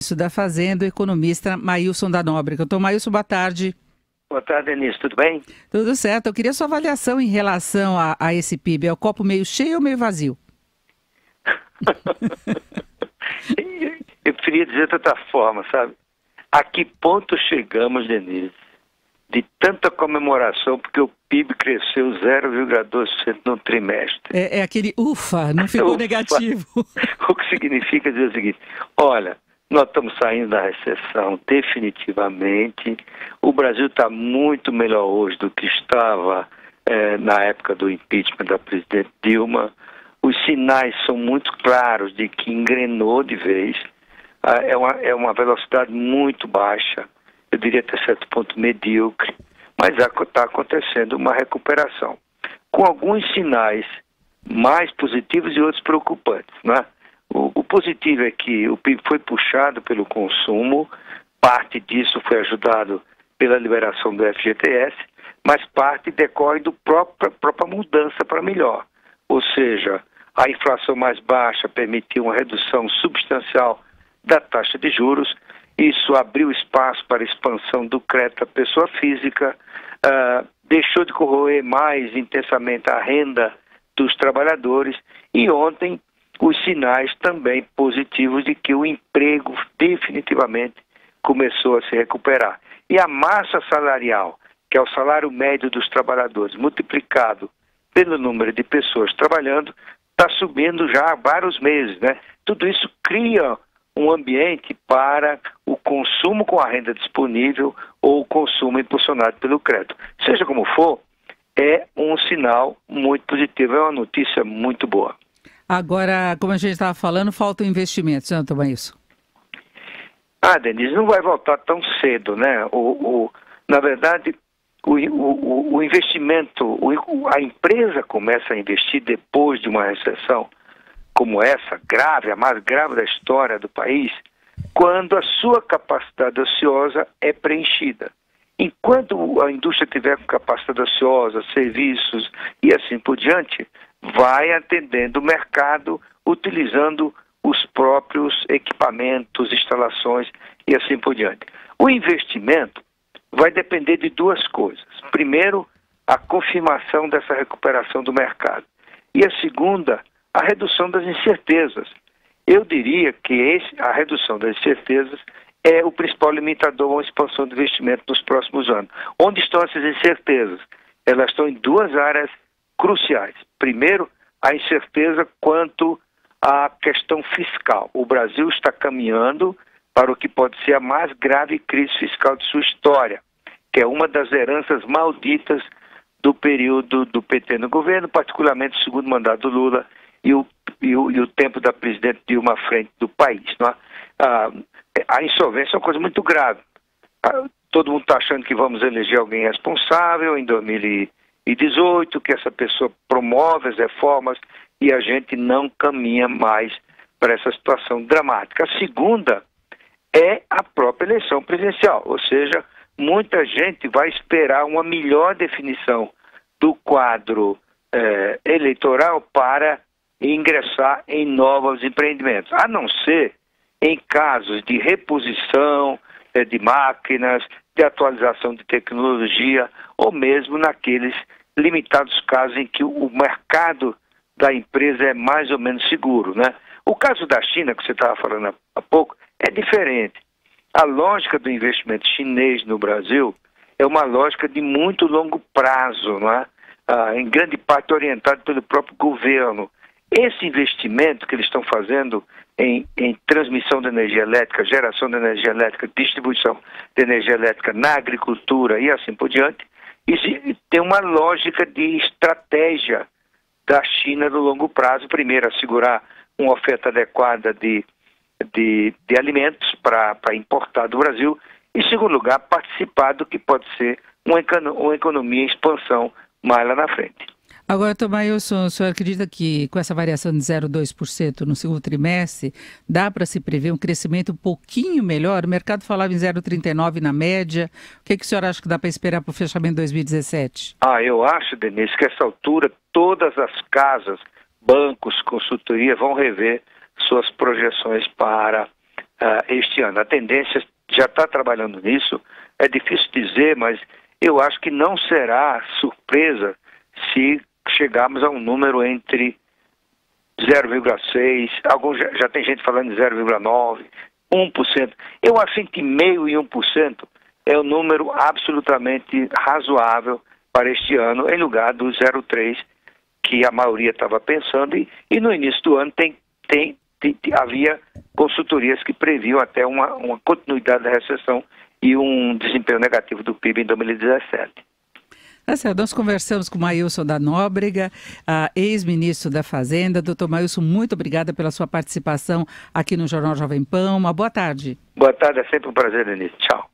Ministro da Fazenda, o economista Mailson da Nóbrega. Doutor Mailson, boa tarde. Boa tarde, Denise. Tudo bem? Tudo certo. Eu queria sua avaliação em relação a esse PIB. É o copo meio cheio ou meio vazio? Eu preferia dizer de outra forma, sabe? A que ponto chegamos, Denise, de tanta comemoração, porque o PIB cresceu 0,2% no trimestre. É aquele ufa, não ficou Ufa. negativo. O que significa dizer o seguinte: olha, nós estamos saindo da recessão definitivamente. O Brasil está muito melhor hoje do que estava na época do impeachment da presidente Dilma. Os sinais são muito claros de que engrenou de vez. É uma velocidade muito baixa, eu diria até certo ponto medíocre, mas está acontecendo uma recuperação, com alguns sinais mais positivos e outros preocupantes, né? O positivo é que o PIB foi puxado pelo consumo, parte disso foi ajudado pela liberação do FGTS, mas parte decorre da própria mudança para melhor. Ou seja, a inflação mais baixa permitiu uma redução substancial da taxa de juros. Isso abriu espaço para a expansão do crédito à pessoa física, deixou de corroer mais intensamente a renda dos trabalhadores, e ontem os sinais também positivos de que o emprego definitivamente começou a se recuperar. E a massa salarial, que é o salário médio dos trabalhadores, multiplicado pelo número de pessoas trabalhando, está subindo já há vários meses, né? Tudo isso cria um ambiente para o consumo com a renda disponível ou o consumo impulsionado pelo crédito. Seja como for, é um sinal muito positivo, é uma notícia muito boa. Agora, como a gente estava falando, falta o investimento, não, Dr. Mailson? Denise, não vai voltar tão cedo, né? Na verdade, o investimento, a empresa começa a investir depois de uma recessão como essa, grave, a mais grave da história do país, quando a sua capacidade ociosa é preenchida. Enquanto a indústria tiver capacidade ociosa, serviços e assim por diante, vai atendendo o mercado utilizando os próprios equipamentos, instalações e assim por diante. O investimento vai depender de duas coisas. Primeiro, a confirmação dessa recuperação do mercado. E a segunda, a redução das incertezas. Eu diria que a redução das incertezas é o principal limitador a uma expansão do investimento nos próximos anos. Onde estão essas incertezas? Elas estão em duas áreas cruciais. Primeiro, a incerteza quanto à questão fiscal. O Brasil está caminhando para o que pode ser a mais grave crise fiscal de sua história, que é uma das heranças malditas do período do PT no governo, particularmente o segundo mandato do Lula e o tempo da presidente Dilma à frente do país. Não é? A insolvência é uma coisa muito grave. Todo mundo está achando que vamos eleger alguém responsável em 2018, que essa pessoa promove as reformas e a gente não caminha mais para essa situação dramática. A segunda é a própria eleição presidencial, ou seja, muita gente vai esperar uma melhor definição do quadro eleitoral para ingressar em novos empreendimentos, a não ser em casos de reposição de máquinas, de atualização de tecnologia, ou mesmo naqueles limitados casos em que o mercado da empresa é mais ou menos seguro, né? O caso da China, que você estava falando há pouco, é diferente. A lógica do investimento chinês no Brasil é uma lógica de muito longo prazo, não é? Em grande parte orientado pelo próprio governo. Esse investimento que eles estão fazendo em transmissão de energia elétrica, geração de energia elétrica, distribuição de energia elétrica na agricultura e assim por diante, isso tem uma lógica de estratégia da China no longo prazo. Primeiro, assegurar uma oferta adequada de alimentos para importar do Brasil. E, em segundo lugar, participar do que pode ser uma economia em expansão mais lá na frente. Agora, Dr. Mailson, o senhor acredita que com essa variação de 0,2% no segundo trimestre, dá para se prever um crescimento um pouquinho melhor? O mercado falava em 0,39% na média. O que o senhor acha que dá para esperar para o fechamento de 2017? Eu acho, Denise, que a essa altura todas as casas, bancos, consultoria vão rever suas projeções para este ano. A tendência já está trabalhando nisso, é difícil dizer, mas eu acho que não será surpresa se chegarmos a um número entre 0,6%, alguns já tem gente falando de 0,9%, 1%. Eu acho entre 0,5% e 1% é um número absolutamente razoável para este ano, em lugar do 0,3% que a maioria estava pensando, e no início do ano havia consultorias que previam até uma continuidade da recessão e um desempenho negativo do PIB em 2017. Nós conversamos com o Maílson da Nóbrega, ex-ministro da Fazenda. Doutor Maílson, muito obrigada pela sua participação aqui no Jornal Jovem Pan. Uma boa tarde. Boa tarde, é sempre um prazer, Denise. Tchau.